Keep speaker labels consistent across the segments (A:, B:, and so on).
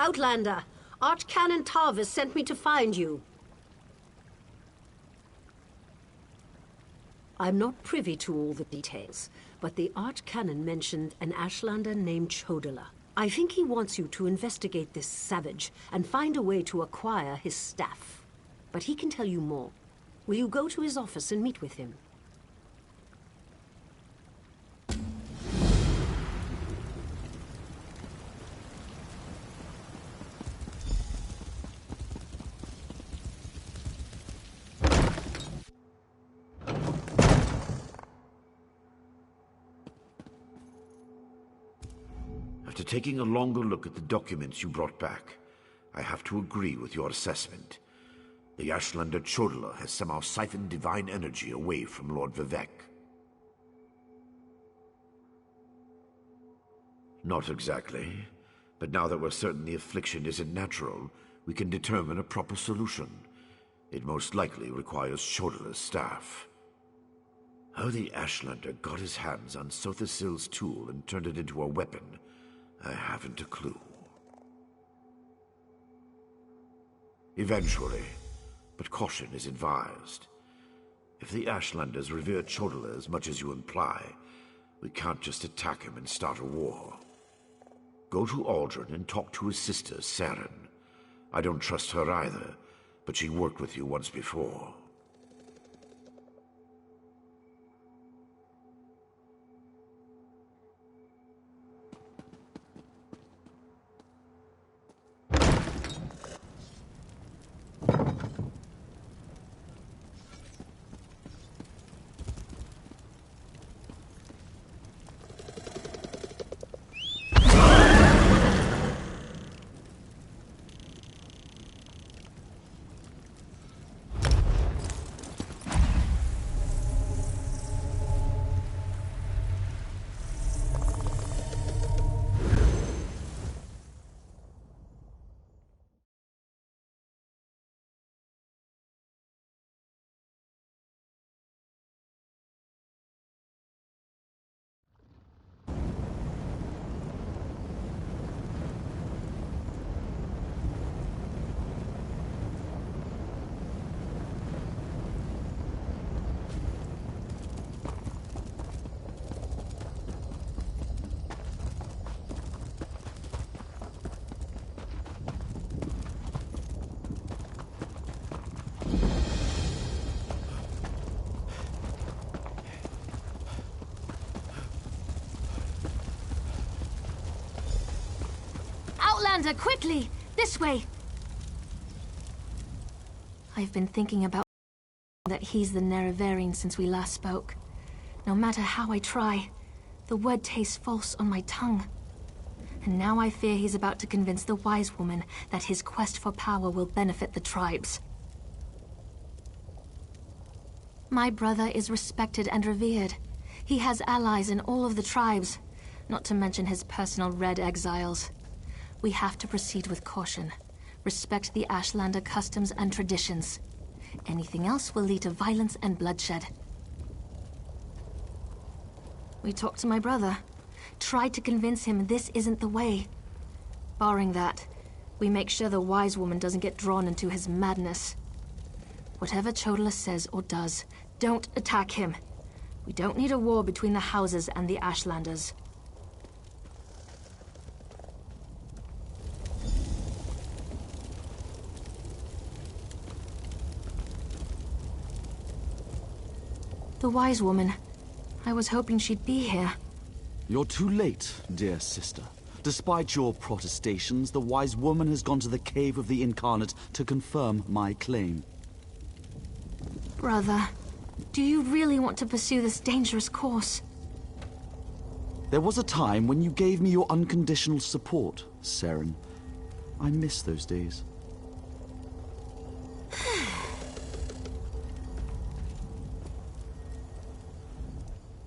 A: Outlander, Archcanon Tarvis sent me to find you. I'm not privy to all the details, but the Archcanon mentioned an Ashlander named Chodala. I think he wants you to investigate this savage and find a way to acquire his staff. But he can tell you more. Will you go to his office and meet with him?
B: After taking a longer look at the documents you brought back, I have to agree with your assessment. The Ashlander Chodala has somehow siphoned divine energy away from Lord Vivek. Not exactly, but now that we're certain the affliction isn't natural, we can determine a proper solution. It most likely requires Chodala's staff. How the Ashlander got his hands on Sothasil's tool and turned it into a weapon, I haven't a clue. Eventually, but caution is advised. If the Ashlanders revere Chodala as much as you imply, we can't just attack him and start a war. Go to Aldrin and talk to his sister, Saren. I don't trust her either, but she worked with you once before.
C: Outlander, quickly! This way! I've been thinking about that he's the Nerevarine since we last spoke. No matter how I try, the word tastes false on my tongue. And now I fear he's about to convince the wise woman that his quest for power will benefit the tribes. My brother is respected and revered. He has allies in all of the tribes, not to mention his personal Red Exiles. We have to proceed with caution. Respect the Ashlander customs and traditions. Anything else will lead to violence and bloodshed. We talked to my brother. Tried to convince him this isn't the way. Barring that, we make sure the wise woman doesn't get drawn into his madness. Whatever Chodala says or does, don't attack him. We don't need a war between the houses and the Ashlanders. The wise woman. I was hoping she'd be here.
D: You're too late, dear sister. Despite your protestations, the wise woman has gone to the Cave of the Incarnate to confirm my claim.
C: Brother, do you really want to pursue this dangerous course?
D: There was a time when you gave me your unconditional support, Saren. I miss those days.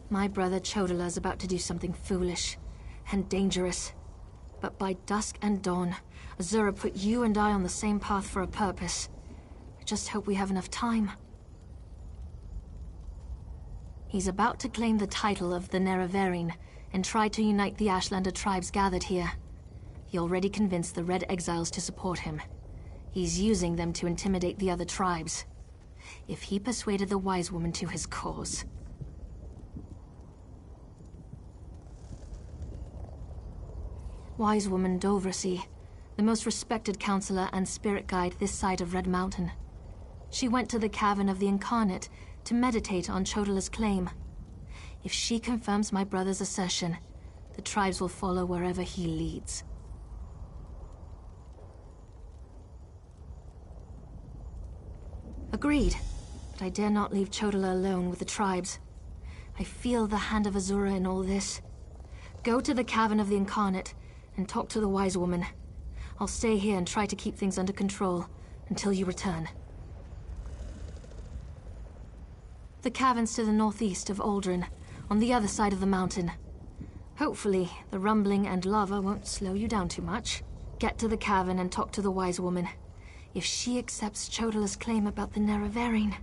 C: My brother Chodala's about to do something foolish and dangerous. But by dusk and dawn, Azura put you and I on the same path for a purpose. I just hope we have enough time. He's about to claim the title of the Nerevarine and try to unite the Ashlander tribes gathered here. He already convinced the Red Exiles to support him. He's using them to intimidate the other tribes. If he persuaded the Wise Woman to his cause... Wise Woman Doversea, the most respected counselor and spirit guide this side of Red Mountain. She went to the Cavern of the Incarnate to meditate on Chodala's claim. If she confirms my brother's assertion, the tribes will follow wherever he leads. Agreed, but I dare not leave Chodala alone with the tribes. I feel the hand of Azura in all this. Go to the Cavern of the Incarnate and talk to the Wise Woman. I'll stay here and try to keep things under control until you return. The cavern's to the northeast of Aldrin, on the other side of the mountain. Hopefully, the rumbling and lava won't slow you down too much. Get to the cavern and talk to the Wise Woman. If she accepts Chodala's claim about the Nerevarine...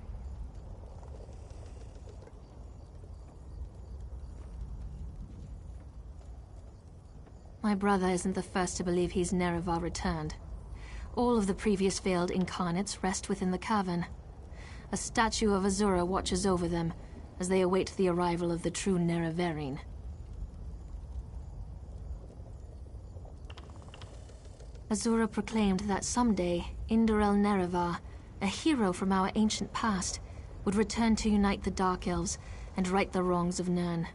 C: My brother isn't the first to believe he's Nerevar returned. All of the previous failed incarnates rest within the cavern. A statue of Azura watches over them as they await the arrival of the true Nerevarine. Azura proclaimed that someday, Indorel Nerevar, a hero from our ancient past, would return to unite the Dark Elves and right the wrongs of Nirn.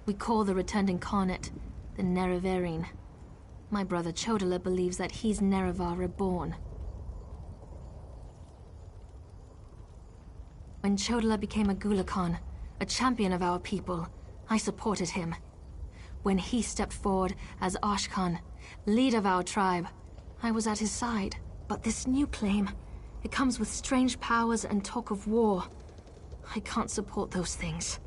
C: We call the returned incarnate the Nerevarine. My brother Chodala believes that he's Nerevar reborn. When Chodala became a Gulakhan, a champion of our people, I supported him. When he stepped forward as Ashkan, leader of our tribe, I was at his side. But this new claim, it comes with strange powers and talk of war. I can't support those things.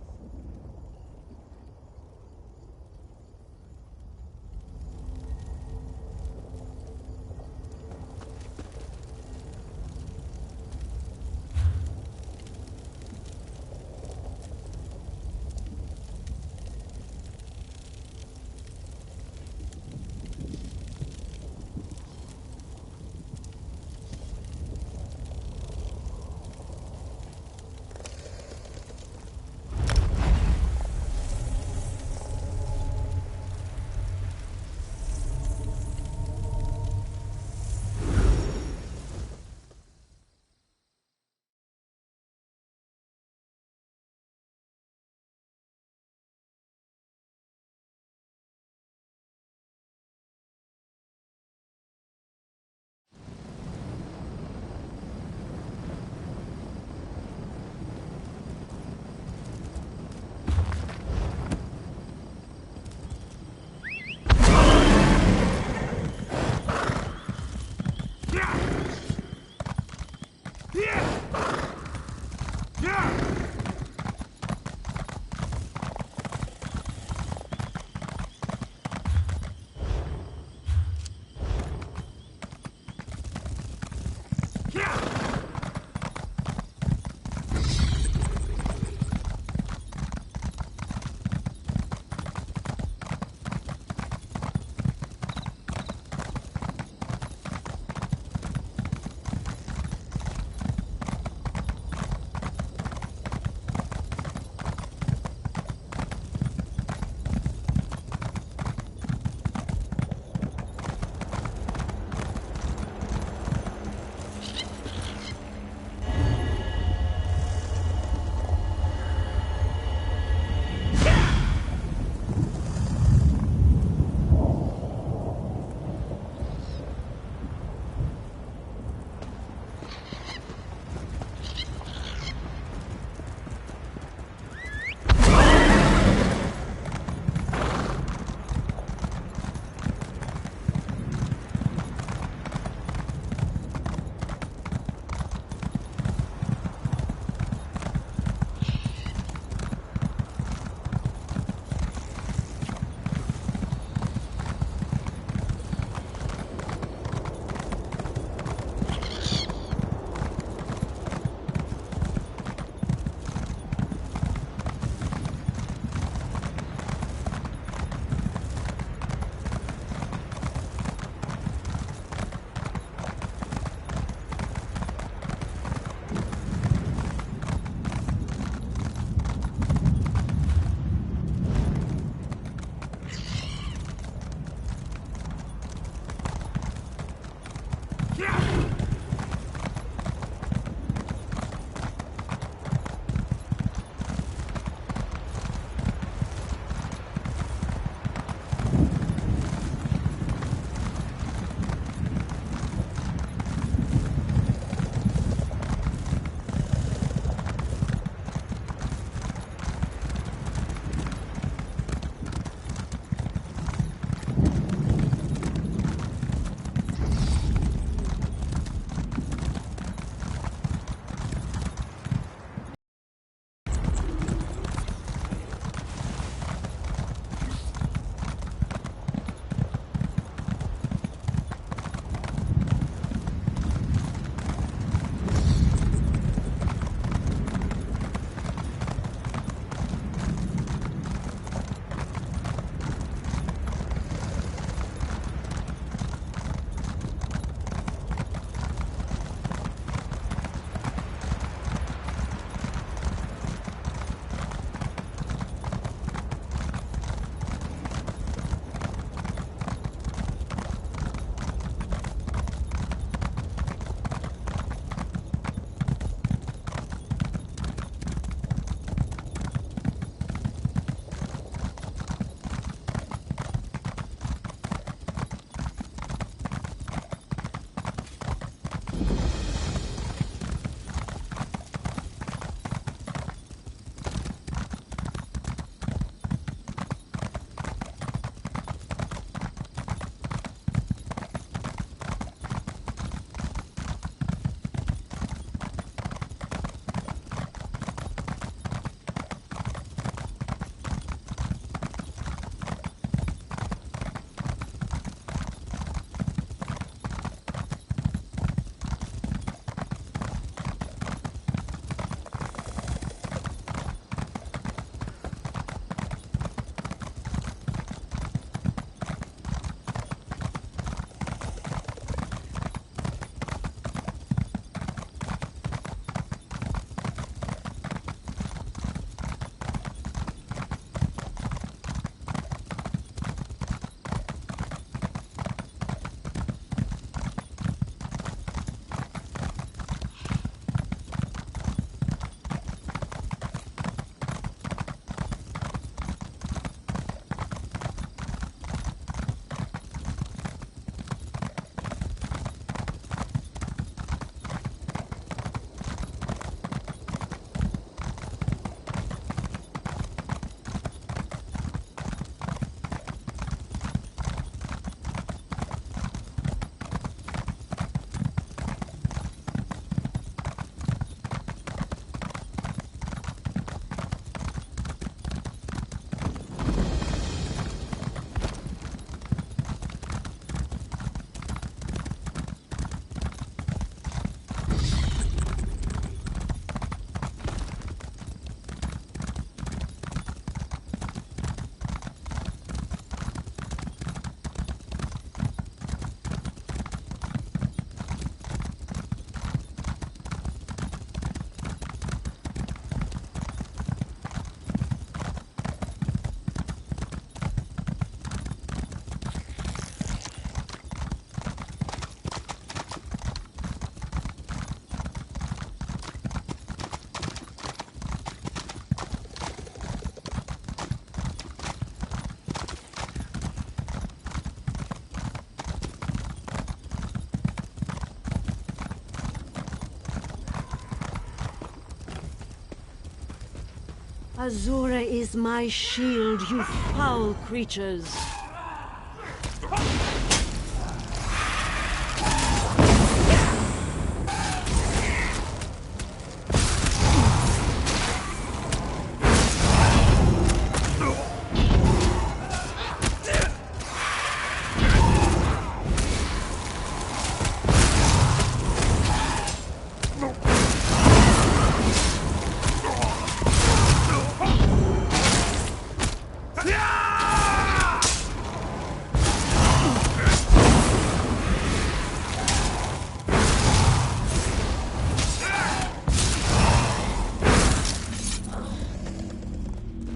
A: Azura is my shield, you foul creatures.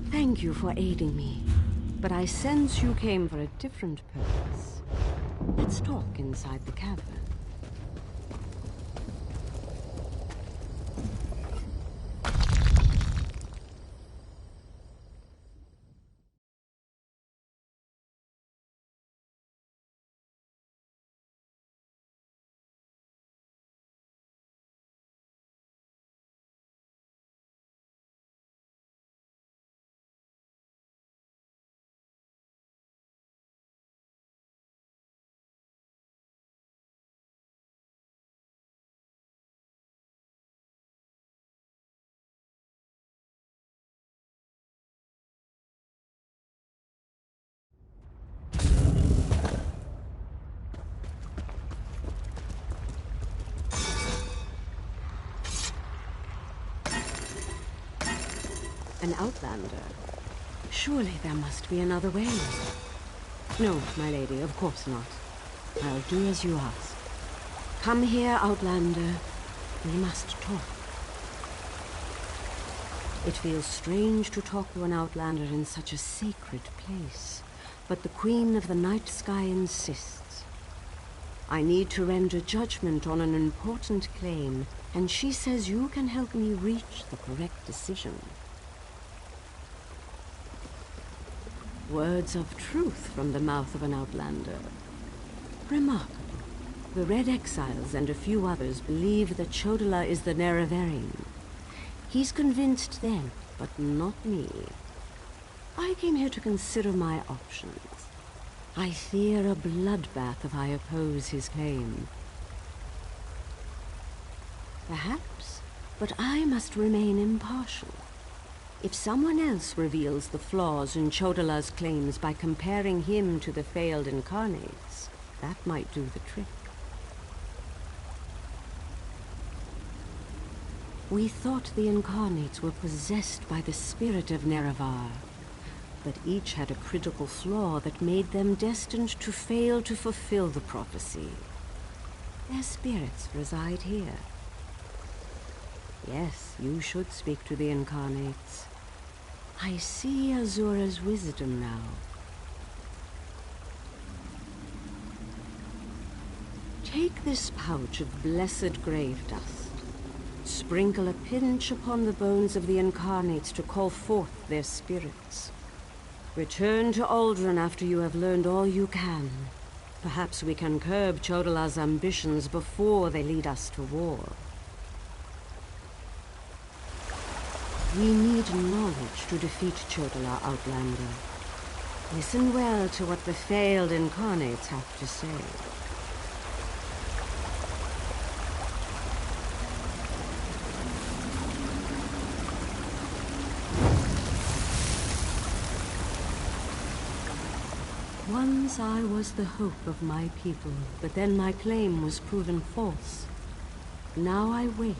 A: Thank you for aiding me, but I sense you came for a different purpose. Let's talk inside the cavern. An outlander? Surely there must be another way. No, my lady, of course not. I'll do as you ask. Come here, outlander. We must talk. It feels strange to talk to an outlander in such a sacred place, but the Queen of the Night Sky insists. I need to render judgment on an important claim, and she says you can help me reach the correct decision. Words of truth from the mouth of an outlander. Remarkable. The Red Exiles and a few others believe that Chodola is the Nerevarine. He's convinced them, but not me. I came here to consider my options. I fear a bloodbath if I oppose his claim. Perhaps, but I must remain impartial. If someone else reveals the flaws in Chodola's claims by comparing him to the failed incarnates, that might do the trick. We thought the incarnates were possessed by the spirit of Nerevar, but each had a critical flaw that made them destined to fail to fulfill the prophecy. Their spirits reside here. Yes, you should speak to the incarnates. I see Azura's wisdom now. Take this pouch of blessed grave dust. Sprinkle a pinch upon the bones of the incarnates to call forth their spirits. Return to Aldrin after you have learned all you can. Perhaps we can curb Chodola's ambitions before they lead us to war. We need knowledge to defeat Chodola, Outlander. Listen well to what the failed incarnates have to say. Once I was the hope of my people, but then my claim was proven false. Now I wait,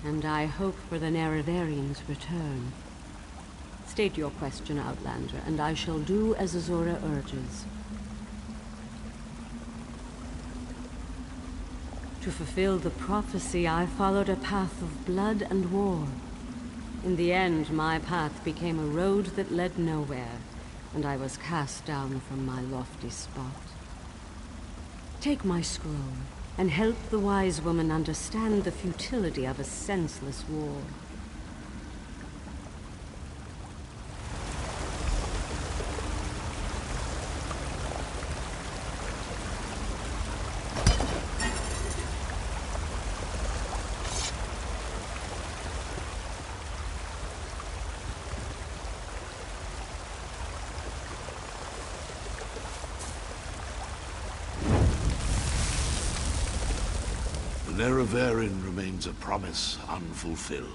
A: and I hope for the Nerevarines' return. State your question, Outlander, and I shall do as Azura urges. To fulfill the prophecy, I followed a path of blood and war. In the end, my path became a road that led nowhere, and I was cast down from my lofty spot. Take my scroll, and help the wise woman understand the futility of a senseless war.
E: Nerevarine remains a promise unfulfilled,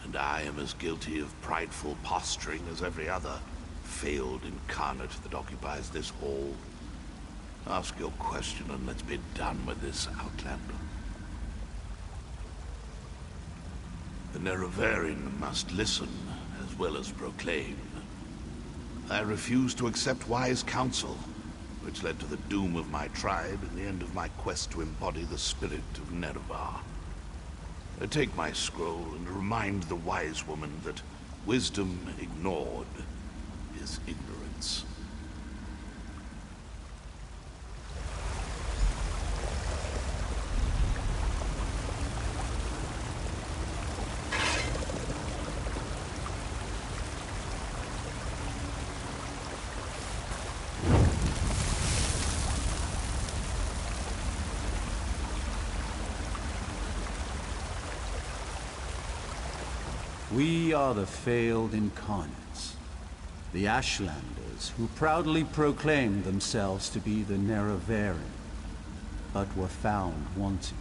E: and I am as guilty of prideful posturing as every other failed incarnate that occupies this hall. Ask your question and let's be done with this, Outlander. The Nerevarine must listen as well as proclaim. I refuse to accept wise counsel, which led to the doom of my tribe and the end of my quest to embody the spirit of Nerevar. Take my scroll and remind the wise woman that wisdom ignored is ignorance.
F: We are the failed incarnates, the Ashlanders who proudly proclaimed themselves to be the Nerevarine, but were found wanting.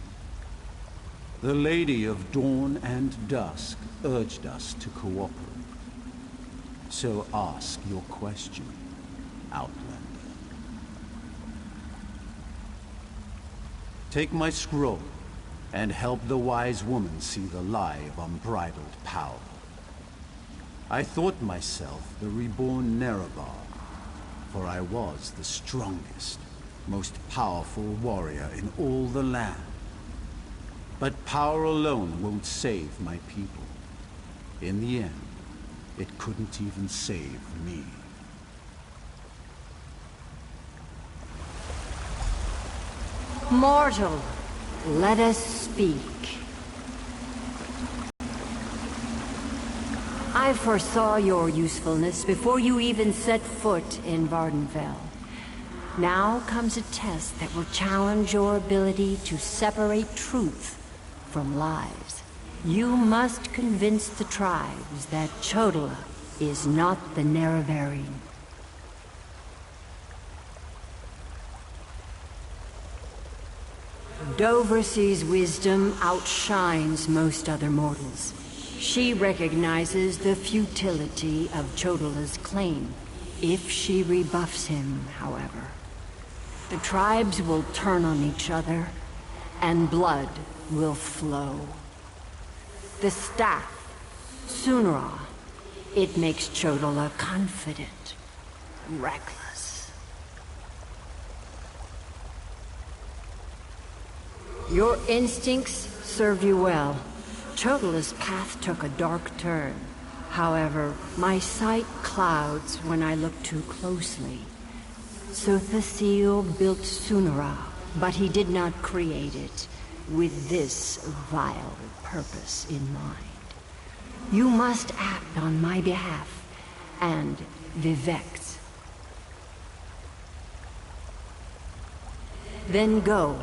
F: The Lady of Dawn and Dusk urged us to cooperate. So ask your question, Outlander. Take my scroll, and help the wise woman see the lie of unbridled power. I thought myself the reborn Nerevar, for I was the strongest, most powerful warrior in all the land. But power alone won't save my people. In the end, it couldn't even save me.
G: Mortal, let us speak. I foresaw your usefulness before you even set foot in Vardenfell. Now comes a test that will challenge your ability to separate truth from lies. You must convince the tribes that Chodola is not the Nerevarine. Dovrasey's wisdom outshines most other mortals. She recognizes the futility of Chodola's claim. If she rebuffs him, however, the tribes will turn on each other, and blood will flow. The staff, Sunra, it makes Chodola confident, reckless. Your instincts served you well. Chodola's path took a dark turn. However, my sight clouds when I look too closely. Sothasil built Sunra, but he did not create it with this vile purpose in mind. You must act on my behalf, and Vivek's. Then go.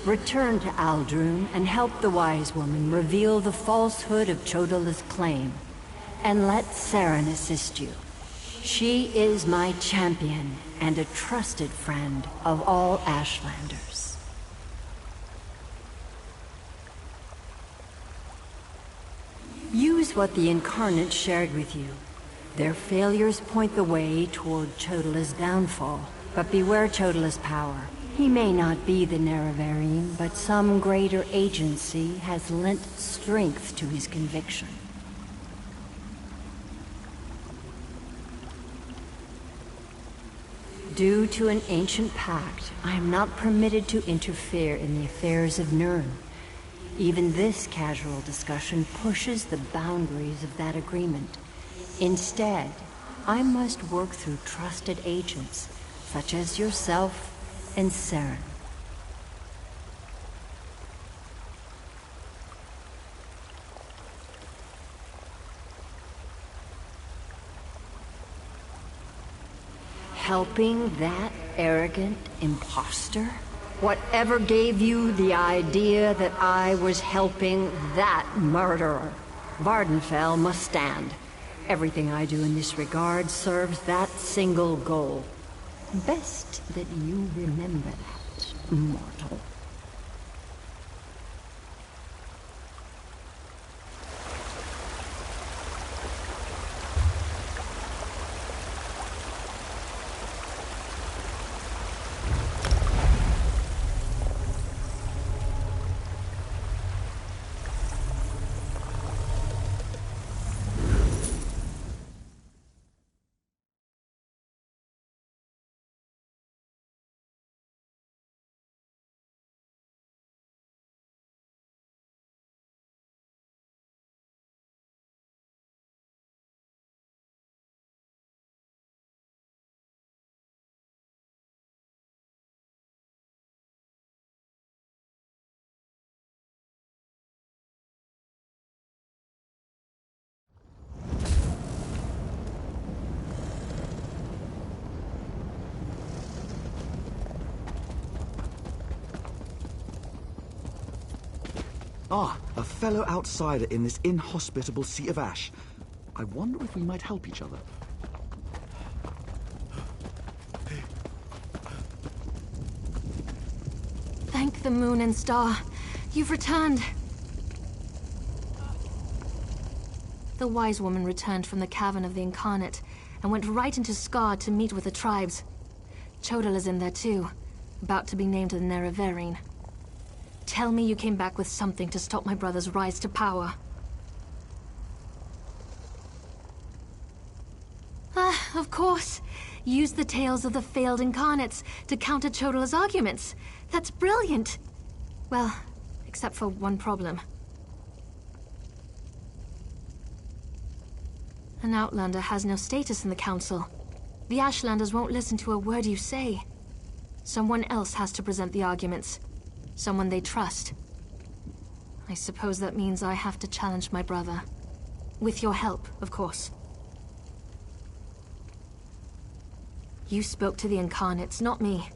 G: Return to Aldrun and help the wise woman reveal the falsehood of Chodola's claim. And let Saren assist you. She is my champion and a trusted friend of all Ashlanders. Use what the Incarnate shared with you. Their failures point the way toward Chodola's downfall, but beware Chodola's power. He may not be the Nerevarine, but some greater agency has lent strength to his conviction. Due to an ancient pact, I am not permitted to interfere in the affairs of Nirn. Even this casual discussion pushes the boundaries of that agreement. Instead, I must work through trusted agents, such as yourself and Saren. Helping that arrogant imposter? Whatever gave you the idea that I was helping that murderer? Vardenfell must stand. Everything I do in this regard serves that single goal. Best that you remember that, mortal.
D: Ah, a fellow outsider in this inhospitable Sea of Ash. I wonder if we might help each other.
C: Thank the moon and star. You've returned. The wise woman returned from the cavern of the Incarnate and went right into Scar to meet with the tribes. Chodola's in there too, about to be named the Nerevarine. Tell me you came back with something to stop my brother's rise to power. Of course! Use the tales of the failed incarnates to counter Chodala's arguments. That's brilliant! Well, except for one problem. An Outlander has no status in the Council. The Ashlanders won't listen to a word you say. Someone else has to present the arguments. Someone they trust. I suppose that means I have to challenge my brother. With your help, of course. You spoke to the Incarnates, not me.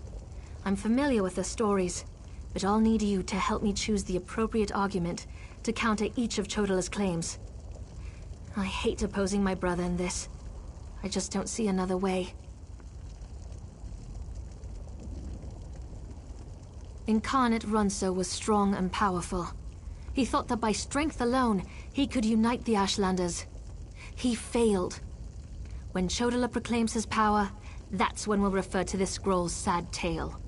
C: I'm familiar with their stories, but I'll need you to help me choose the appropriate argument to counter each of Chodala's claims. I hate opposing my brother in this. I just don't see another way. Incarnate Runso was strong and powerful. He thought that by strength alone, he could unite the Ashlanders. He failed. When Chodala proclaims his power, that's when we'll refer to this scroll's sad tale.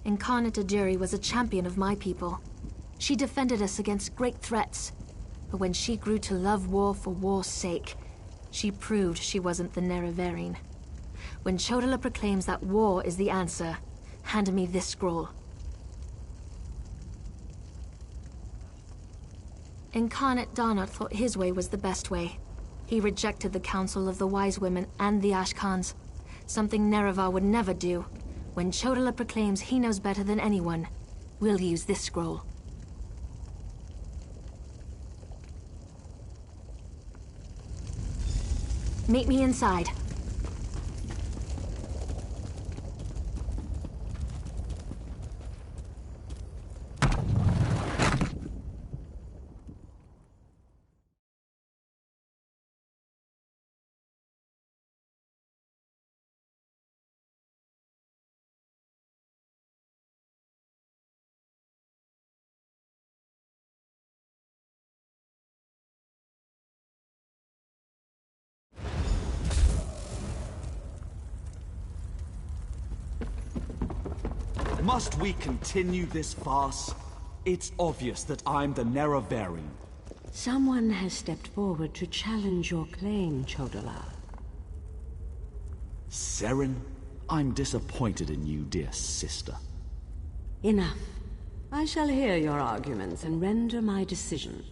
C: Incarnate Ajiri was a champion of my people. She defended us against great threats. But when she grew to love war for war's sake, she proved she wasn't the Nerevarine. When Chodala proclaims that war is the answer, hand me this scroll. Incarnate Darnot thought his way was the best way. He rejected the counsel of the Wise Women and the Ashkans, something Nerevar would never do. When Chodala proclaims he knows better than anyone, we'll use this scroll. Meet me inside.
D: Must we continue this farce? It's obvious that I'm the Nerevarine.
H: Someone has stepped forward to challenge your claim, Chodala.
D: Seren, I'm disappointed in you, dear sister.
H: Enough. I shall hear your arguments and render my decision.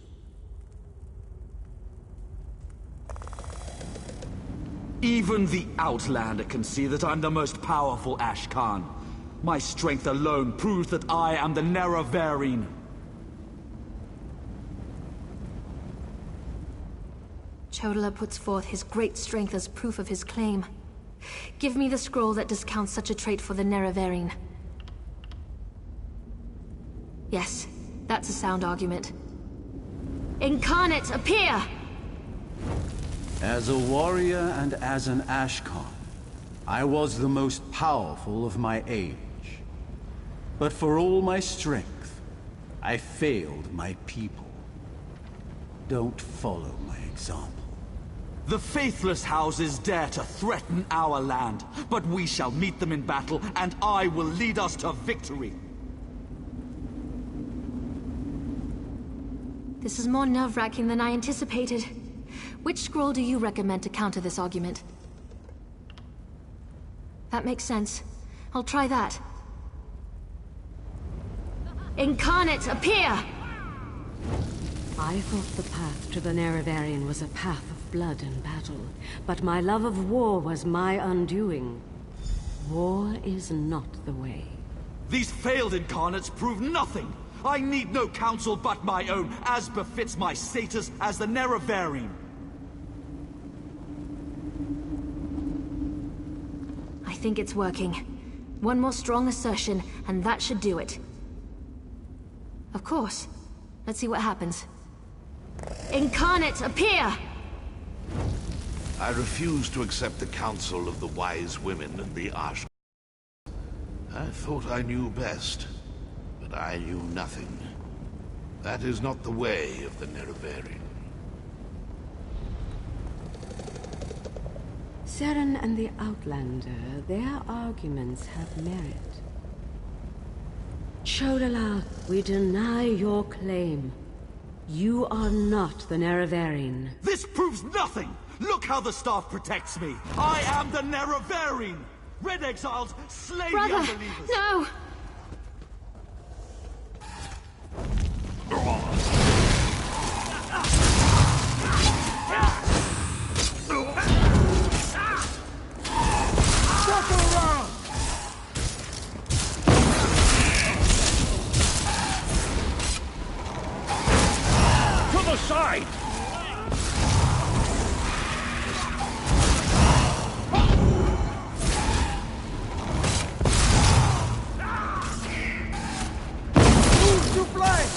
D: Even the Outlander can see that I'm the most powerful Ashkan. My strength alone proves that I am the Nerevarine.
C: Chodala puts forth his great strength as proof of his claim. Give me the scroll that discounts such a trait for the Nerevarine. Yes, that's a sound argument. Incarnate, appear!
F: As a warrior and as an Ashkan, I was the most powerful of my age. But for all my strength, I failed my people. Don't follow my example.
D: The faithless houses dare to threaten our land, but we shall meet them in battle, and I will lead us to victory.
C: This is more nerve-wracking than I anticipated. Which scroll do you recommend to counter this argument? That makes sense. I'll try that. Incarnate, appear!
H: I thought the path to the Nerevarine was a path of blood and battle, but my love of war was my undoing. War is not the way.
D: These failed incarnates prove nothing! I need no counsel but my own, as befits my status as the Nerevarine.
C: I think it's working. One more strong assertion, and that should do it. Of course. Let's see what happens. Incarnate, appear!
E: I refuse to accept the counsel of the Wise Women and the Ash. I thought I knew best, but I knew nothing. That is not the way of the Nerevarine.
H: Seren and the Outlander, their arguments have merit. Chodala, we deny your claim. You are not the Nerevarine.
D: This proves nothing! Look how the staff protects me! I am the Nerevarine! Red exiles slay the unbelievers!
C: No!
I: Side! Move to flank!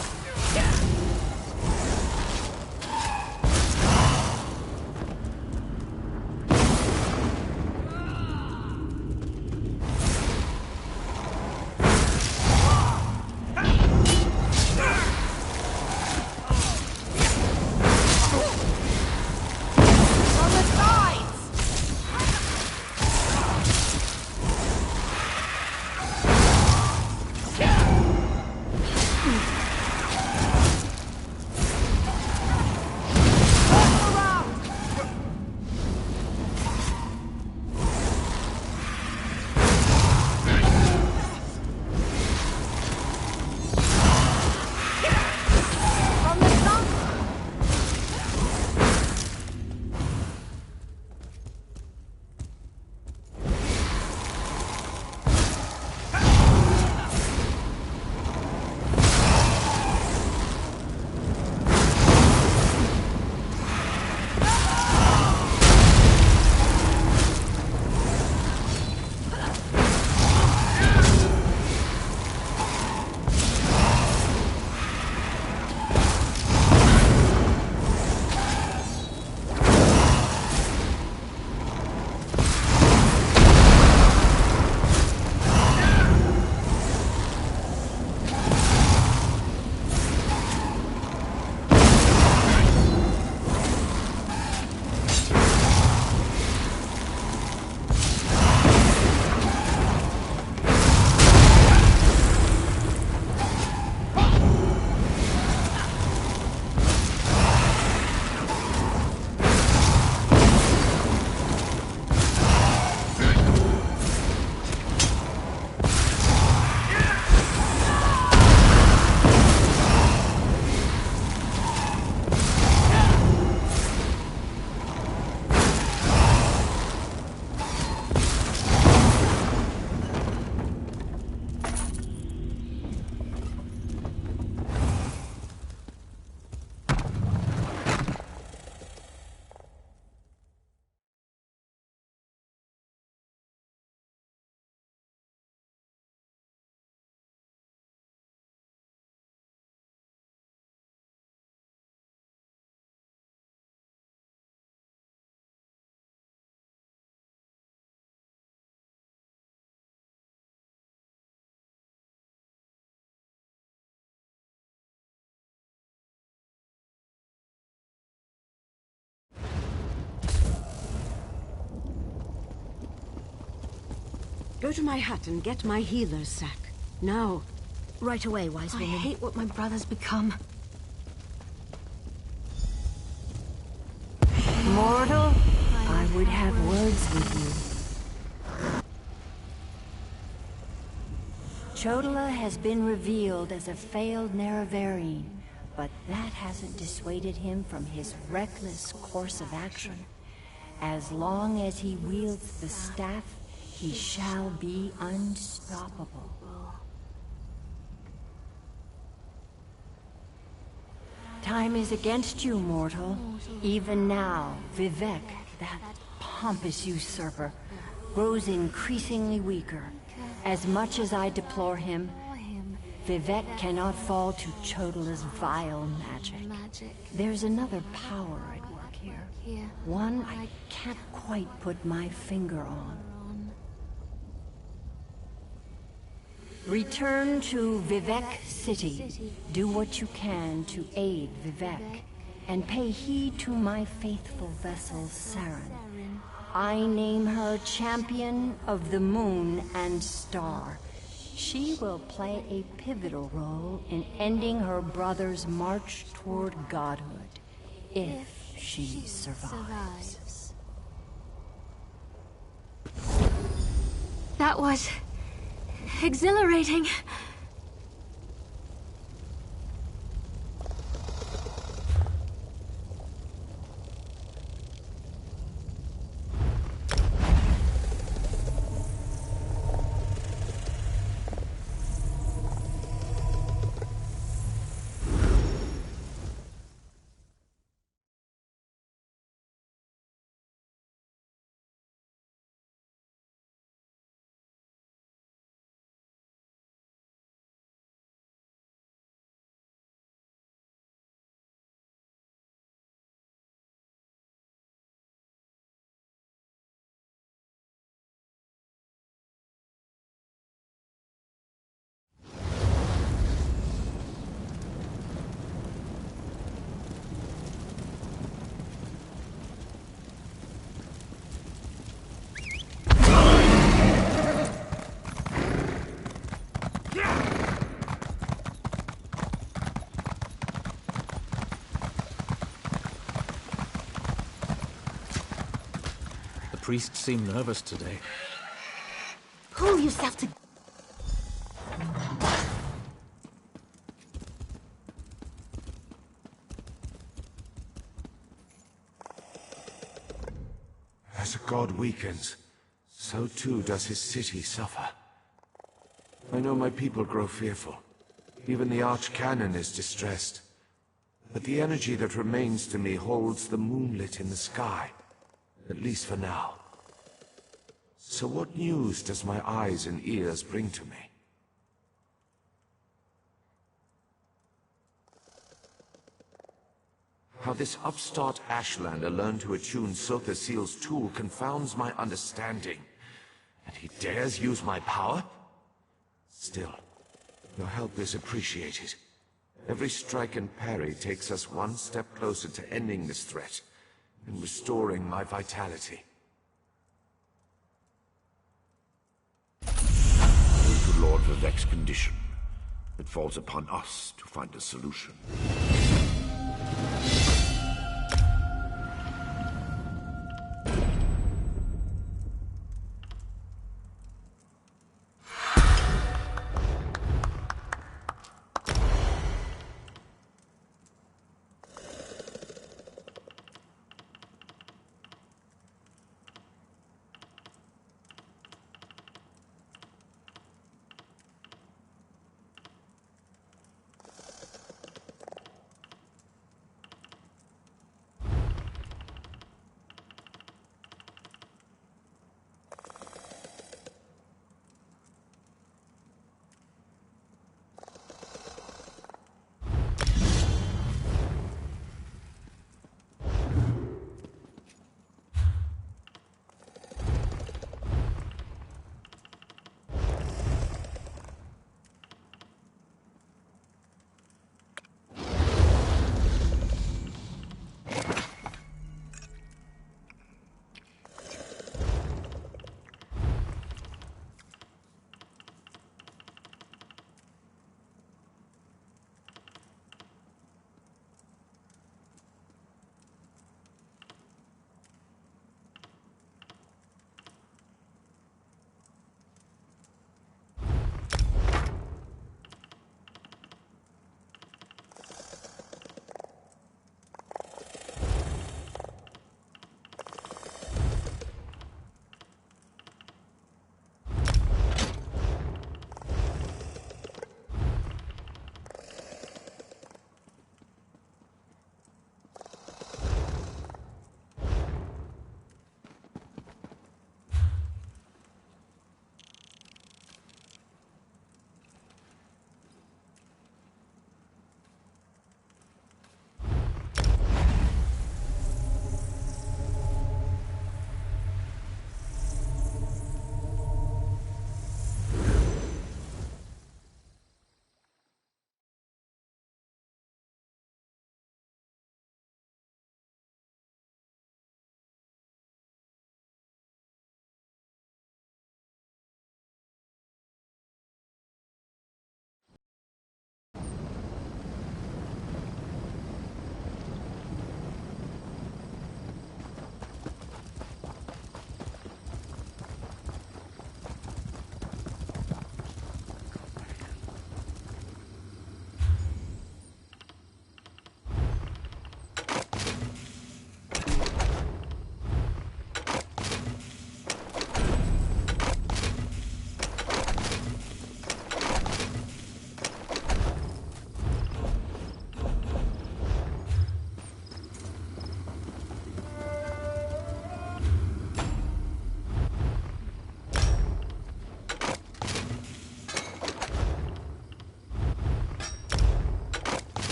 H: Go to my hut and get my healer's sack. Now.
A: Right away, wise
C: I
A: woman.
C: hate what my brother's become.
G: Mortal, I would have words with you. Chodola has been revealed as a failed Nerevarine, but that hasn't dissuaded him from his reckless course of action. As long as he wields the staff, he shall be unstoppable. Time is against you, mortal. Even now, Vivek, that pompous usurper, grows increasingly weaker. As much as I deplore him, Vivek cannot fall to Chodola's vile magic. There's another power at work here. One I can't quite put my finger on. Return to Vivek City. Do what you can to aid Vivek, and pay heed to my faithful vessel, Saren. I name her Champion of the Moon and Star. She will play a pivotal role in ending her brother's march toward godhood, if she survives.
C: That was exhilarating.
I: The priest seemed nervous today.
C: Pull yourself to...
B: As a god weakens, so too does his city suffer. I know my people grow fearful. Even the Archcanon is distressed. But the energy that remains to me holds the moonlit in the sky. At least for now. So what news does my eyes and ears bring to me? How this upstart Ashlander learned to attune Sotha Seal's tool confounds my understanding. And he dares use my power? Still, your help is appreciated. Every strike and parry takes us one step closer to ending this threat and restoring my vitality. To Lord Vivek's condition, it falls upon us to find a solution.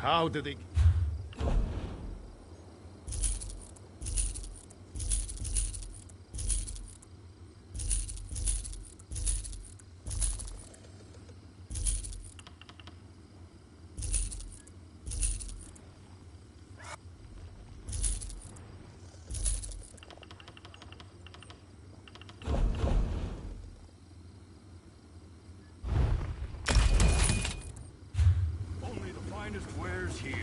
J: How did he... Only the finest wares here.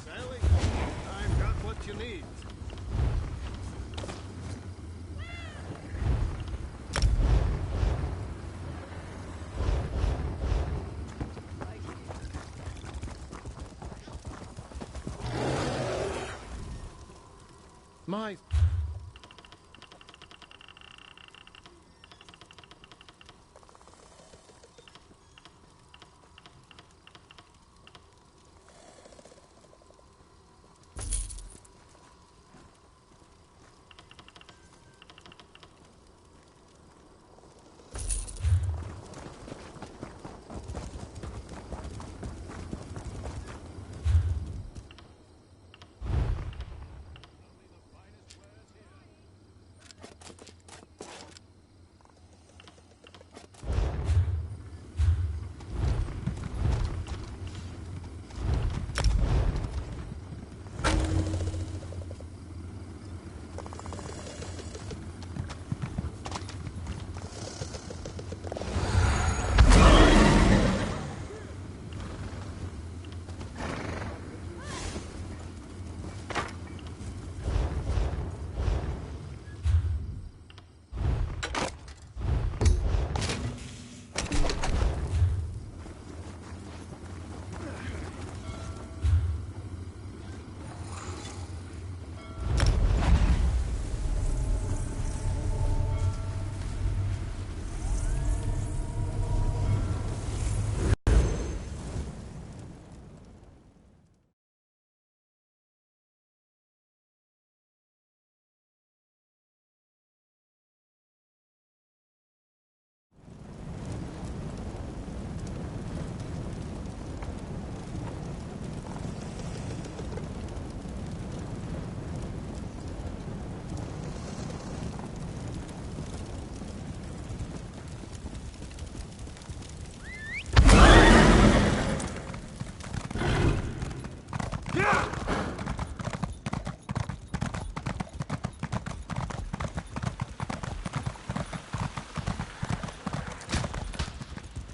J: Sally, I've got what you need. My...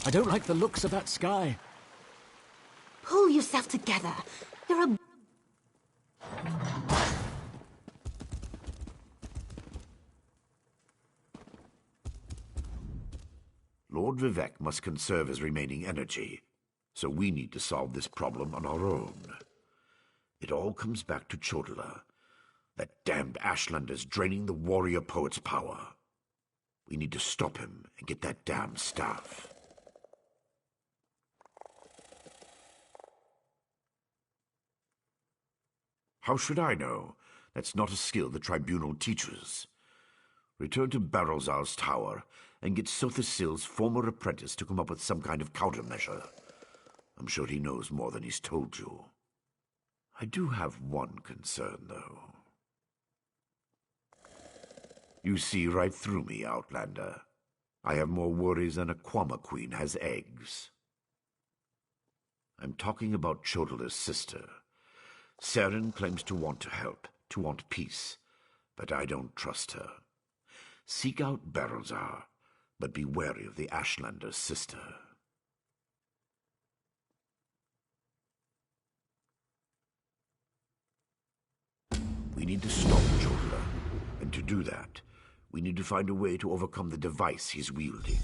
I: I don't like the looks of that sky.
A: Pull yourself together. You're a...
B: Lord Vivek must conserve his remaining energy, so we need to solve this problem on our own. It all comes back to Chodala. That damned Ashlander's draining the warrior poet's power. We need to stop him and get that damn staff. How should I know? That's not a skill the Tribunal teaches. Return to Barrelzar's tower and get Sothasil's former apprentice to come up with some kind of countermeasure. I'm sure he knows more than he's told you. I do have one concern, though. You see right through me, Outlander. I have more worries than a Quama queen has eggs. I'm talking about Chodala's sister. Seren claims to want to help, to want peace, but I don't trust her. Seek out Barrelzar, but be wary of the Ashlander's sister. We need to stop Chodala, and to do that, we need to find a way to overcome the device he's wielding.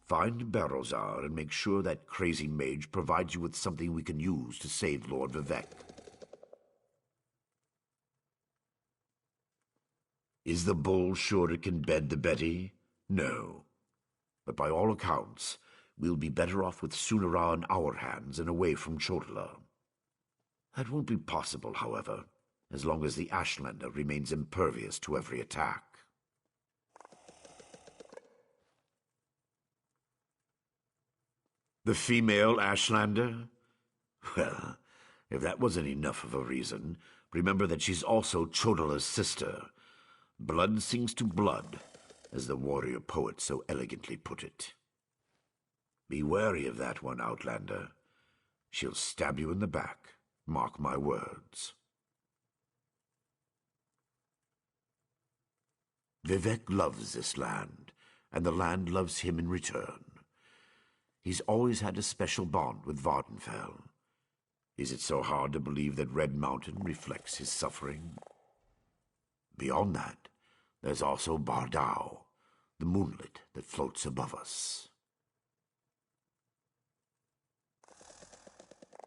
B: Find Barrelzar and make sure that crazy mage provides you with something we can use to save Lord Vivec. Is the bull sure it can bed the Betty? No. But by all accounts, we'll be better off with Sunara in our hands and away from Chodala. That won't be possible, however, as long as the Ashlander remains impervious to every attack. The female Ashlander? Well, if that wasn't enough of a reason, remember that she's also Chodala's sister. Blood sings to blood, as the warrior poet so elegantly put it. Be wary of that one, Outlander. She'll stab you in the back, mark my words. Vivec loves this land, and the land loves him in return. He's always had a special bond with Vardenfell. Is it so hard to believe that Red Mountain reflects his suffering? Beyond that, there's also Bardao, the moonlit that floats above us.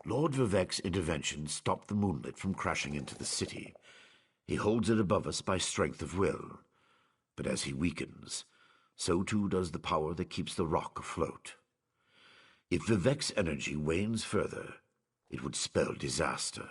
B: Lord Vivec's intervention stopped the moonlit from crashing into the city. He holds it above us by strength of will. But as he weakens, so too does the power that keeps the rock afloat. If Vivec's energy wanes further, it would spell disaster.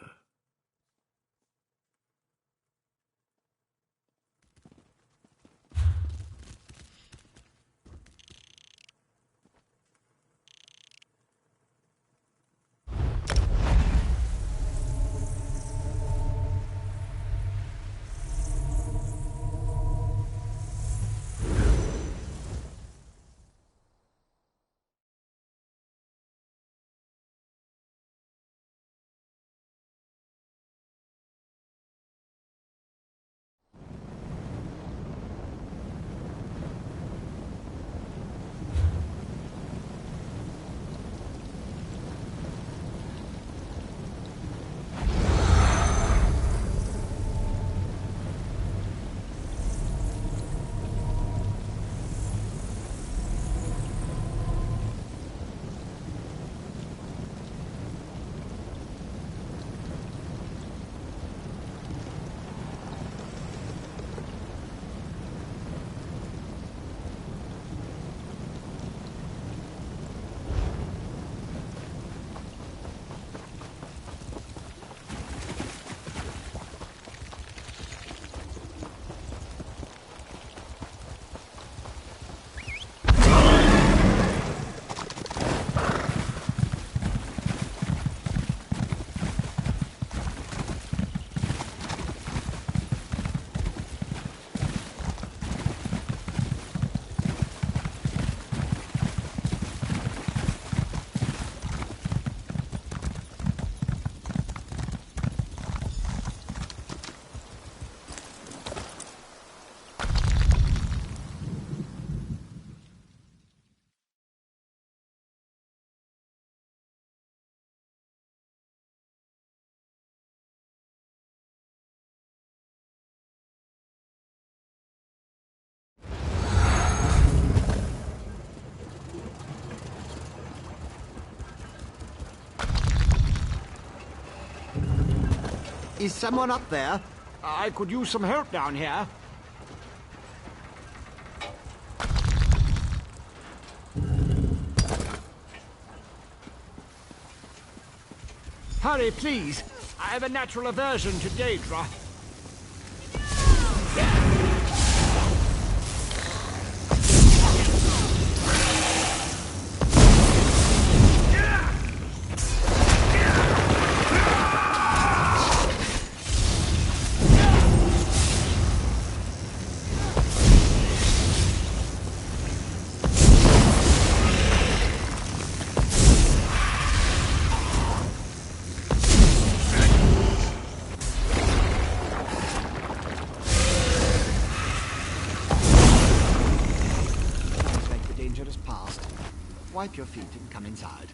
J: Is someone up there? I could use some help down here. Hurry, please. I have a natural aversion to Daedra. just passed. Wipe your feet and come inside.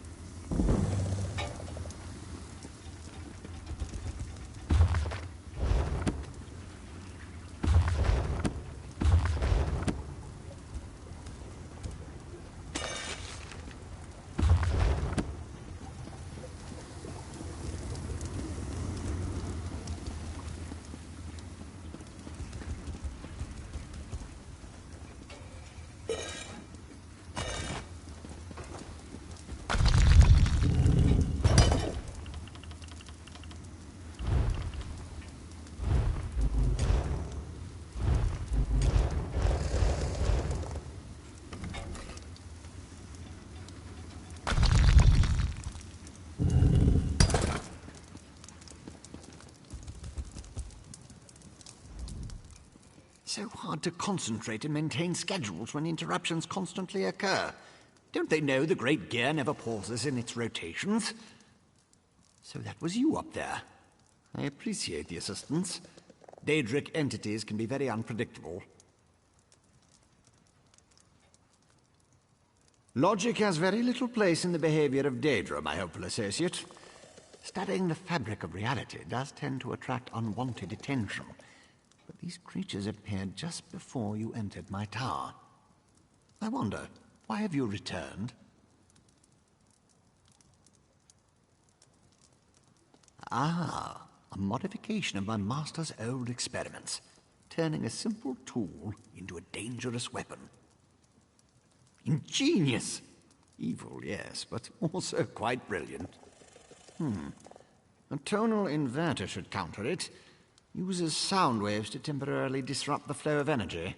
J: So hard to concentrate and maintain schedules when interruptions constantly occur. Don't they know the great gear never pauses in its rotations? So that was you up there. I appreciate the assistance. Daedric entities can be very unpredictable. Logic has very little place in the behavior of Daedra, my hopeful associate. Studying the fabric of reality does tend to attract unwanted attention. But these creatures appeared just before you entered my tower. I wonder, why have you returned? Ah, a modification of my master's old experiments, turning a simple tool into a dangerous weapon. Ingenious! Evil, yes, but also quite brilliant. A tonal inverter should counter it. Uses sound waves to temporarily disrupt the flow of energy.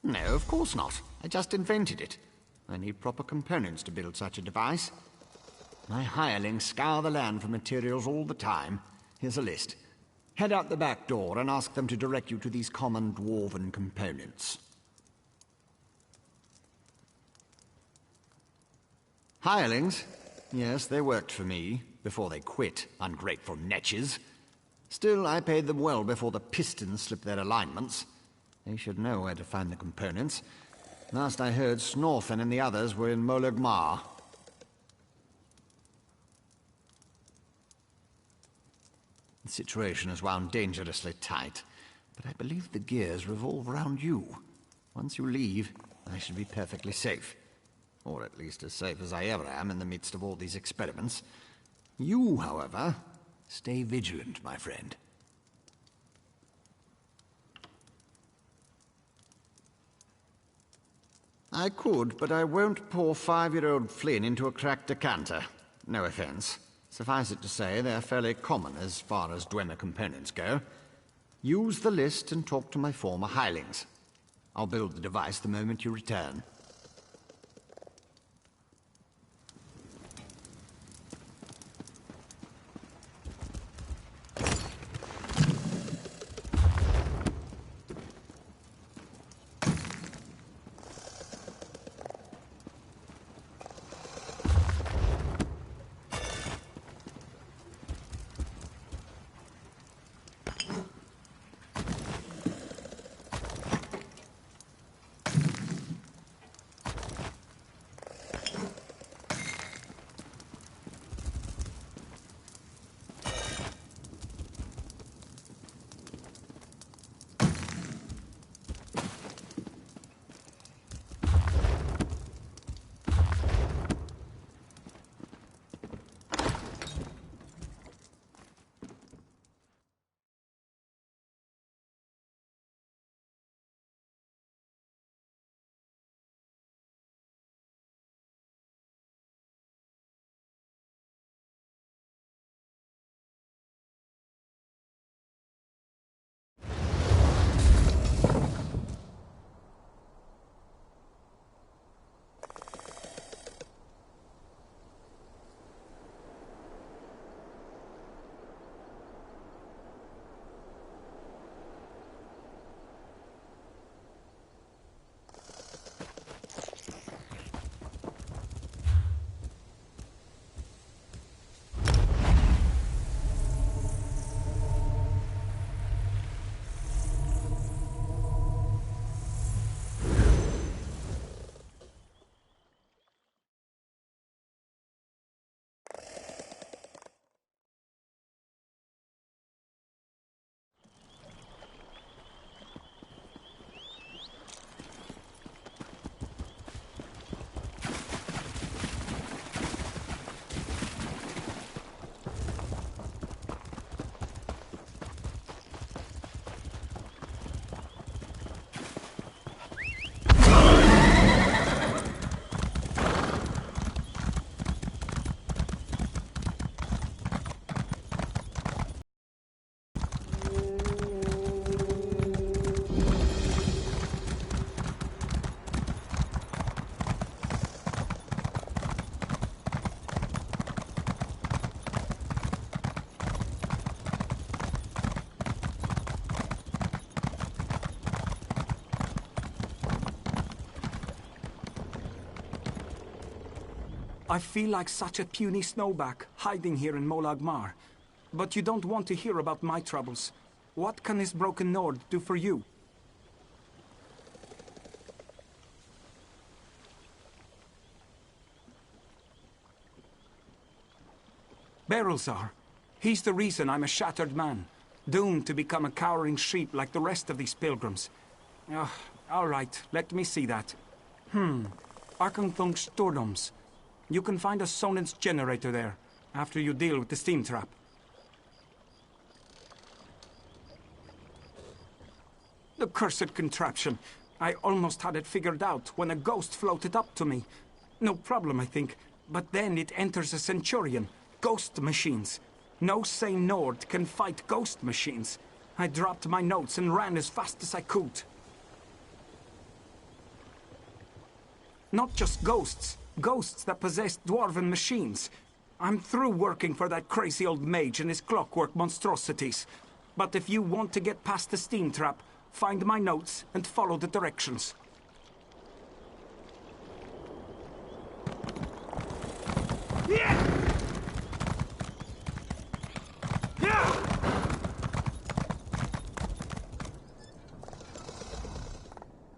J: No, of course not. I just invented it. I need proper components to build such a device. My hirelings scour the land for materials all the time. Here's a list. Head out the back door and ask them to direct you to these common dwarven components. Hirelings? Yes, they worked for me, before they quit, ungrateful netches. Still, I paid them well before the pistons slipped their alignments. They should know where to find the components. Last I heard, Snorfen and the others were in Molagmar. The situation is wound dangerously tight, but I believe the gears revolve around you. Once you leave, I should be perfectly safe. Or at least as safe as I ever am in the midst of all these experiments. You, however, stay vigilant, my friend. I could, but I won't pour 5-year-old Flynn into a cracked decanter. No offense. Suffice it to say, they're fairly common as far as Dwemer components go. Use the list and talk to my former hirelings. I'll build the device the moment you return.
K: I feel like such a puny snowback, hiding here in Molag Mar. But you don't want to hear about my troubles. What can this broken Nord do for you? Berylzar. He's the reason I'm a shattered man, doomed to become a cowering sheep like the rest of these pilgrims. All right, let me see that. Arkanthung Stordoms. You can find a Sonance generator there, after you deal with the steam trap. The cursed contraption. I almost had it figured out when a ghost floated up to me. No problem, I think. But then it enters a Centurion. Ghost machines. No sane Nord can fight ghost machines. I dropped my notes and ran as fast as I could. Not just ghosts. Ghosts that possess dwarven machines. I'm through working for that crazy old mage and his clockwork monstrosities. But if you want to get past the steam trap, find my notes and follow the directions.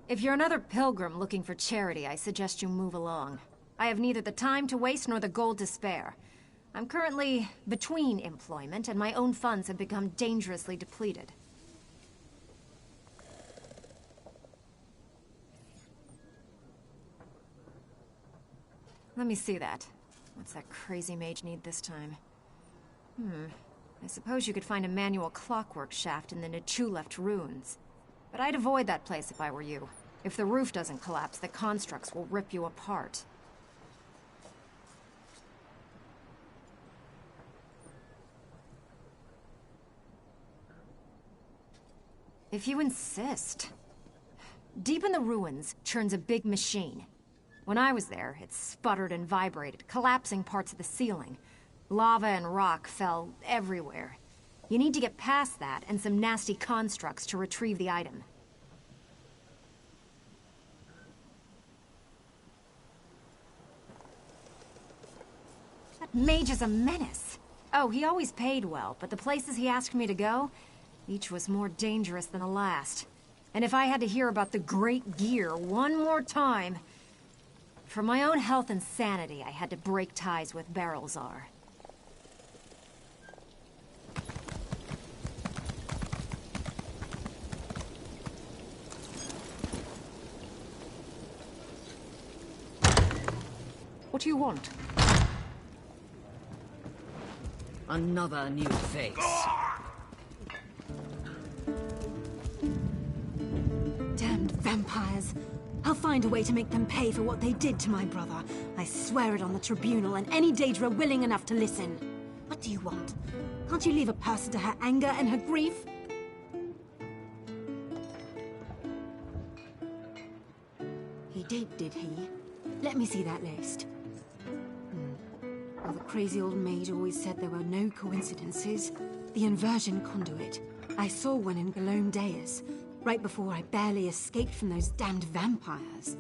L: If you're another pilgrim looking for charity, I suggest you move along. I have neither the time to waste nor the gold to spare. I'm currently between employment, and my own funds have become dangerously depleted. Let me see that. What's that crazy mage need this time? I suppose you could find a manual clockwork shaft in the Nichuleft ruins. But I'd avoid that place if I were you. If the roof doesn't collapse, the constructs will rip you apart. If you insist. Deep in the ruins churns a big machine. When I was there, it sputtered and vibrated, collapsing parts of the ceiling. Lava and rock fell everywhere. You need to get past that and some nasty constructs to retrieve the item. That mage is a menace. Oh, he always paid well, but the places he asked me to go, each was more dangerous than the last. And if I had to hear about the Great Gear one more time... For my own health and sanity, I had to break ties with Berylzar. What do you want?
M: Another new face.
A: Damned vampires. I'll find a way to make them pay for what they did to my brother. I swear it on the tribunal and any Daedra willing enough to listen. What do you want? Can't you leave a person to her anger and her grief? He did he? Let me see that list. Well, the crazy old maid always said there were no coincidences. The inversion conduit. I saw one in Galome Deus, right before I barely escaped from those damned vampires.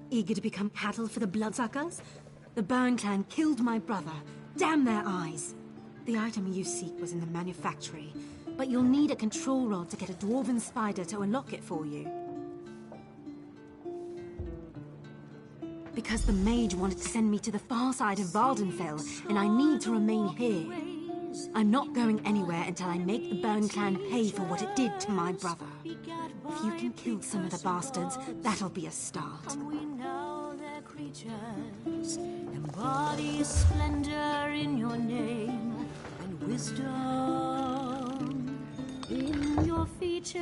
A: Eager to become cattle for the bloodsuckers? The Burn clan killed my brother. Damn their eyes. The item you seek was in the manufactory, but you'll need a control rod to get a dwarven spider to unlock it for you. Because the mage wanted to send me to the far side of Vardenfell, and I need to remain here. I'm not going anywhere until I make the Burn clan pay for what it did to my brother. If you can kill some of the bastards, that'll be a start.
N: We know their creatures embody splendor in your name and wisdom in your features.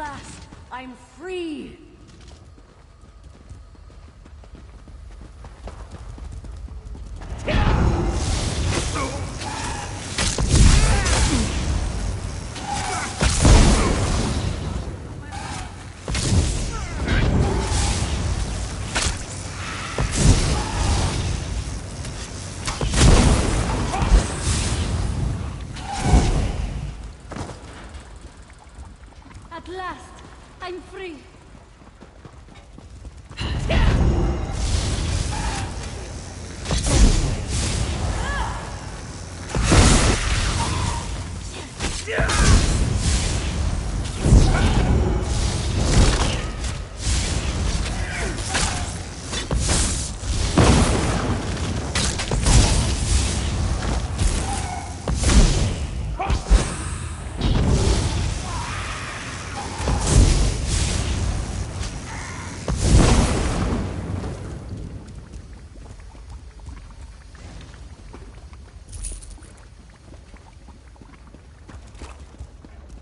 H: last, I'm free! At last, I'm free!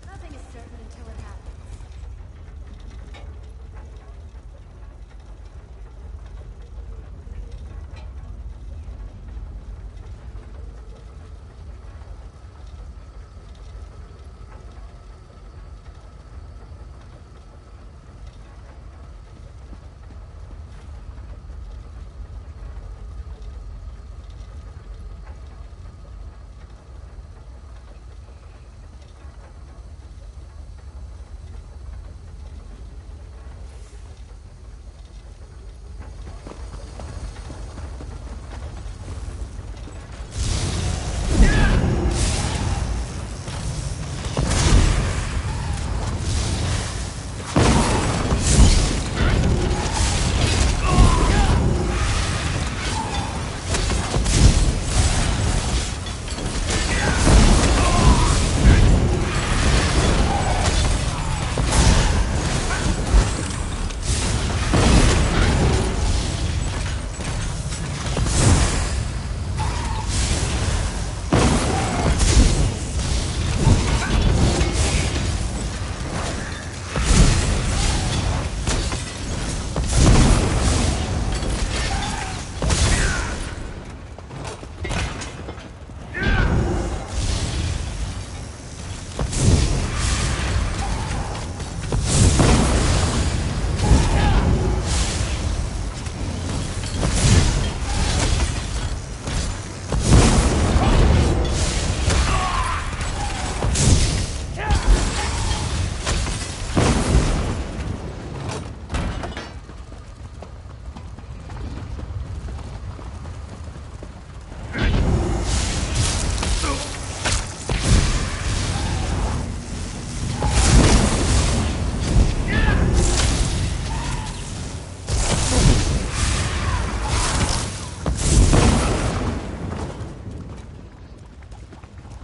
H: Nothing is certain until it happens.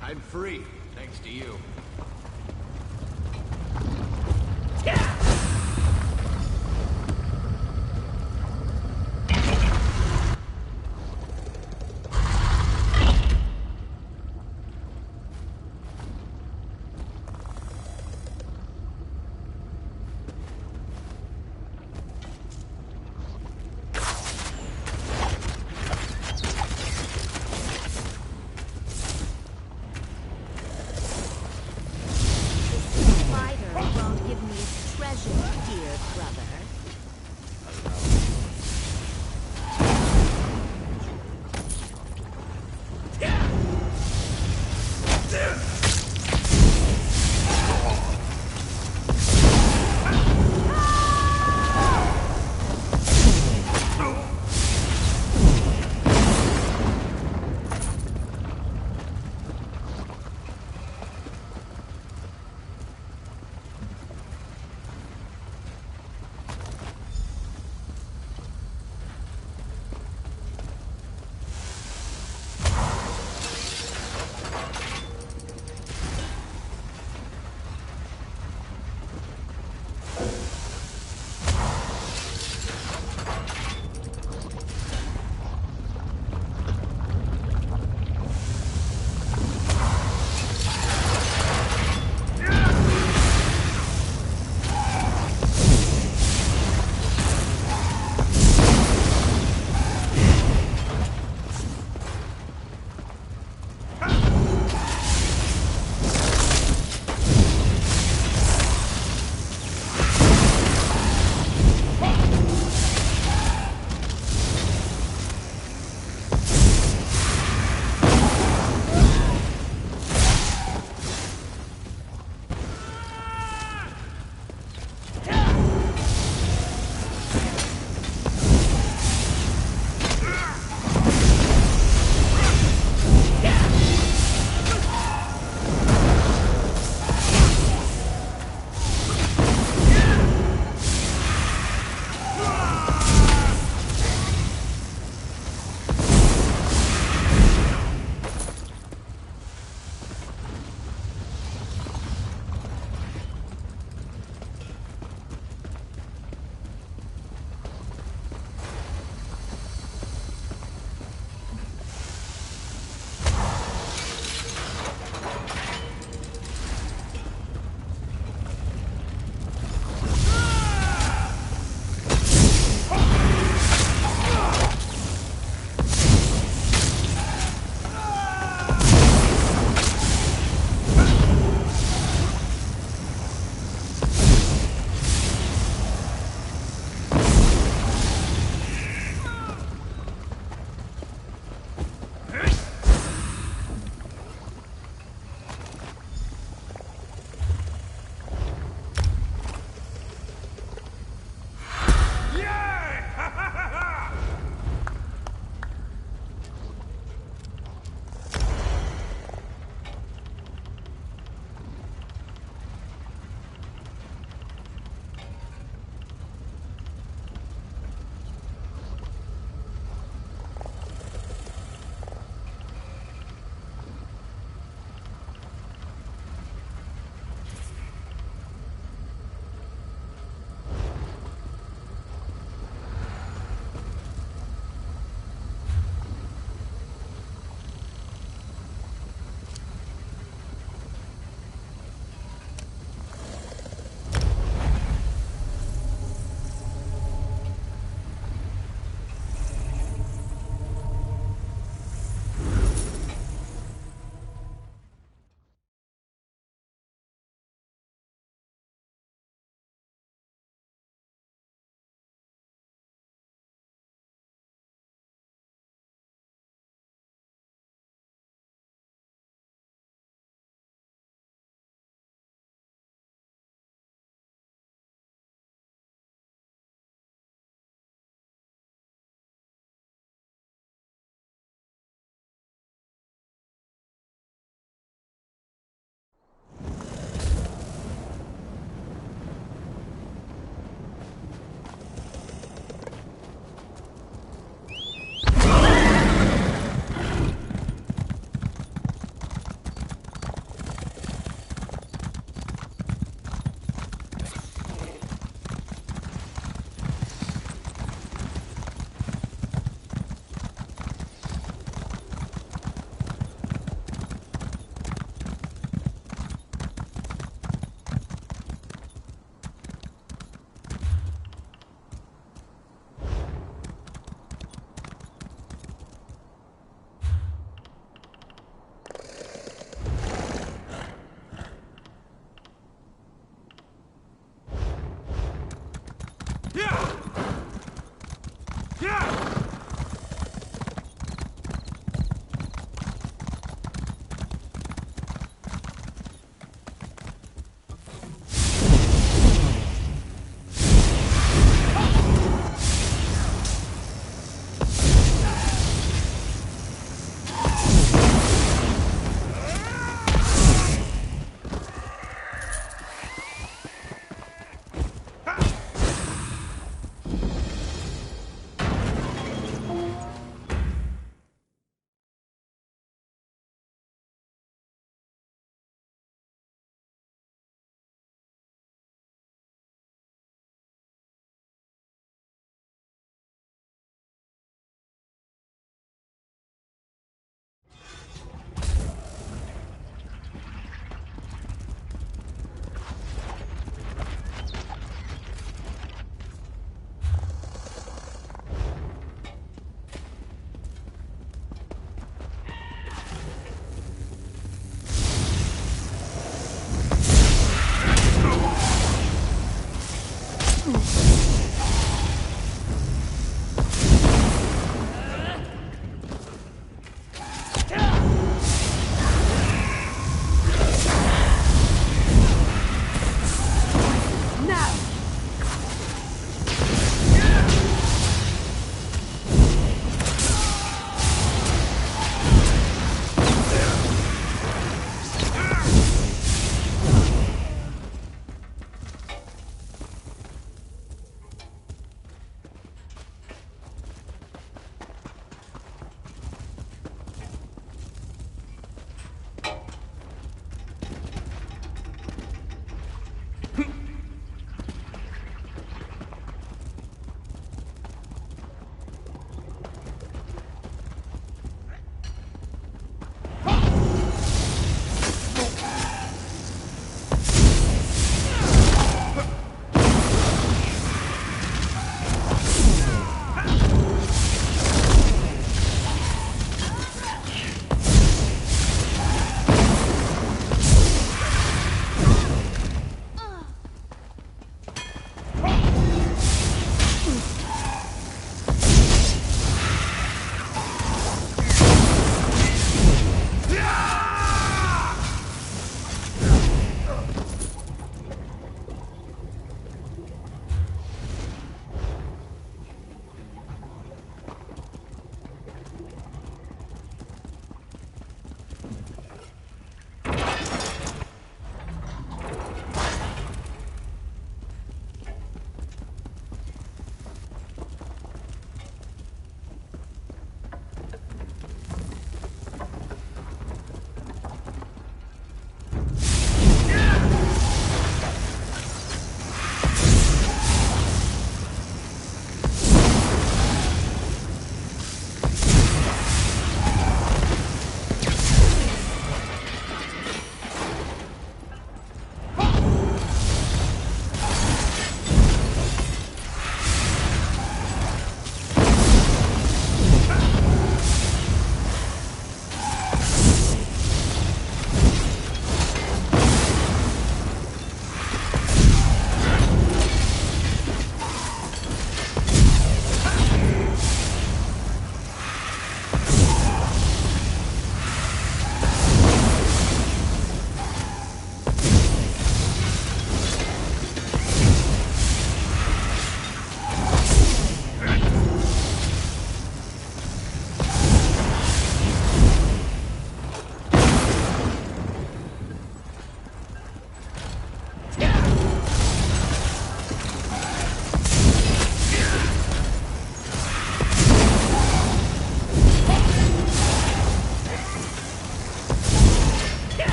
J: I'm free, thanks to you.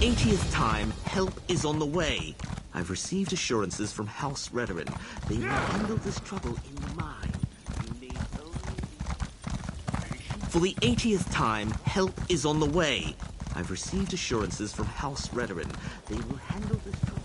O: 80th time, help is on the way. I've received assurances from House Redoran. They will handle this trouble in the mine. You need only... For the 80th time, help is on the way. I've received assurances from House Redoran. They will handle this trouble.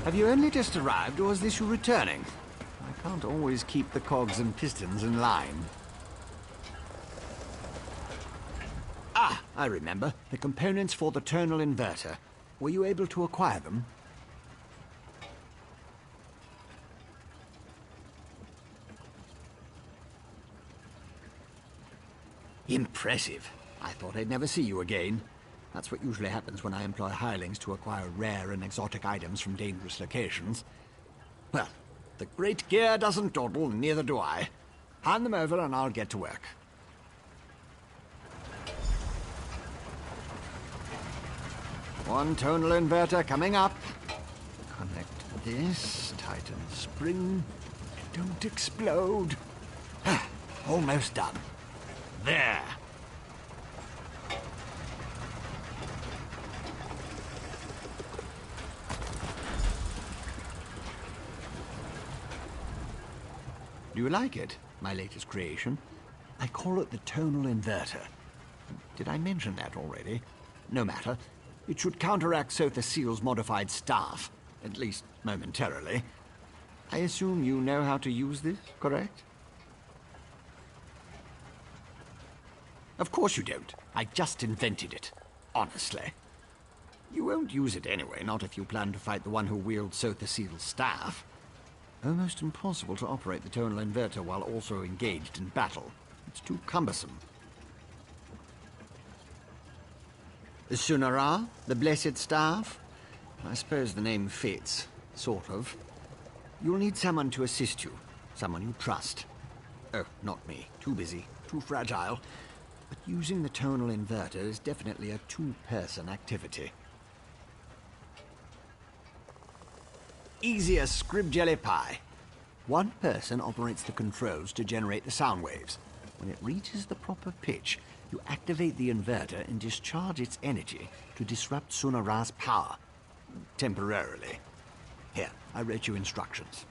J: Have you only just arrived, or is this you returning? I can't always keep the cogs and pistons in line. Ah, I remember. The components for the tonal inverter. Were you able to acquire them? Impressive. I thought I'd never see you again. That's what usually happens when I employ hirelings to acquire rare and exotic items from dangerous locations. Well, the great gear doesn't dawdle, and neither do I. Hand them over and I'll get to work. One tonal inverter coming up. Connect this, tighten the spring. Don't explode. Almost done. There. Do you like it, my latest creation? I call it the tonal inverter. Did I mention that already? No matter. It should counteract Sotha Seal's modified staff, at least momentarily. I assume you know how to use this, correct? Of course you don't. I just invented it. Honestly. You won't use it anyway, not if you plan to fight the one who wields Sotha Seal's staff. Almost impossible to operate the tonal inverter while also engaged in battle. It's too cumbersome. The Sunara, the Blessed Staff? I suppose the name fits, sort of. You'll need someone to assist you, someone you trust. Oh, not me. Too busy, too fragile. But using the tonal inverter is definitely a two-person activity. Easy as scrib jelly pie. One person operates the controls to generate the sound waves. When it reaches the proper pitch, you activate the inverter and discharge its energy to disrupt Sunara's power. Temporarily. Here, I wrote you instructions.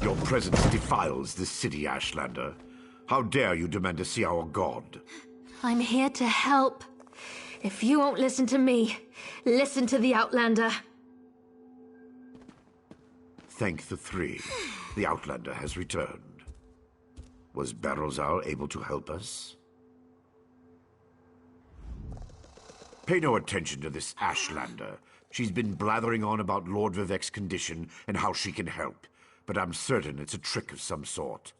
B: Your presence defiles this city, Ashlander. How dare you demand to see our god?
C: I'm here to help. If you won't listen to me, listen to the Outlander.
B: Thank the three. The Outlander has returned. Was Barrelzar able to help us? Pay no attention to this Ashlander. She's been blathering on about Lord Vivek's condition and how she can help. But I'm certain it's a trick of some sort.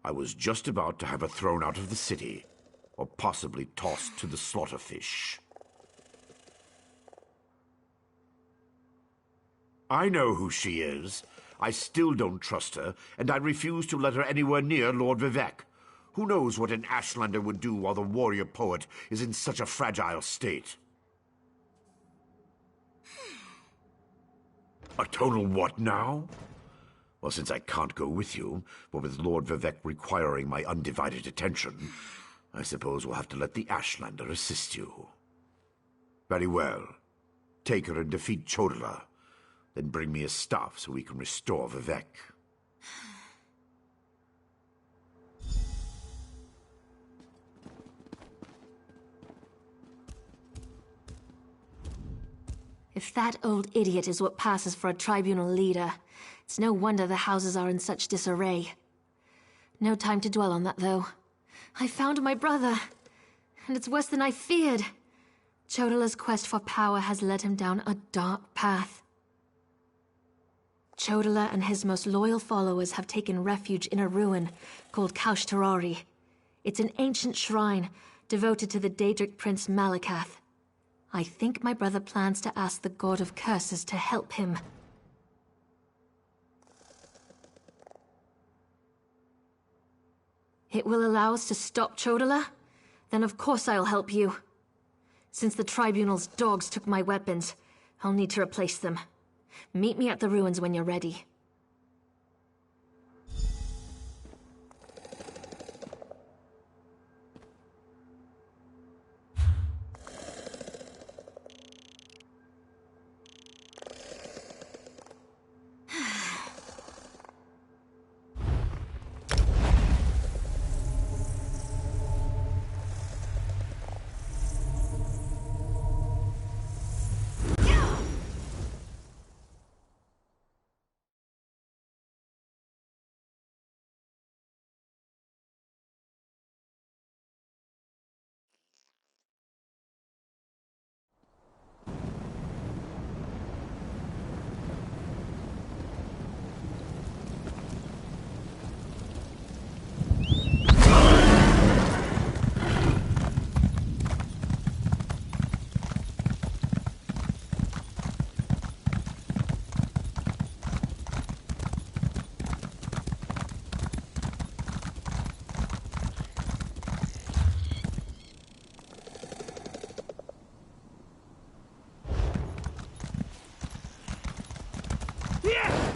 B: I was just about to have her thrown out of the city, or possibly tossed to the slaughterfish. I know who she is. I still don't trust her, and I refuse to let her anywhere near Lord Vivek. Who knows what an Ashlander would do while the warrior poet is in such a fragile state? A tonal what now? Well, since I can't go with you, but with Lord Vivek requiring my undivided attention, I suppose we'll have to let the Ashlander assist you. Very well. Take her and defeat Chodala. Then bring me his staff so we can restore Vivek.
C: If that old idiot is what passes for a tribunal leader, it's no wonder the houses are in such disarray. No time to dwell on that, though. I found my brother, and it's worse than I feared. Chodala's quest for power has led him down a dark path. Chodala and his most loyal followers have taken refuge in a ruin called Kaushtarari. It's an ancient shrine devoted to the Daedric prince Malakath. I think my brother plans to ask the God of Curses to help him. It will allow us to stop Chodala? Then of course I'll help you. Since the Tribunal's dogs took my weapons, I'll need to replace them. Meet me at the ruins when you're ready.
P: Yeah!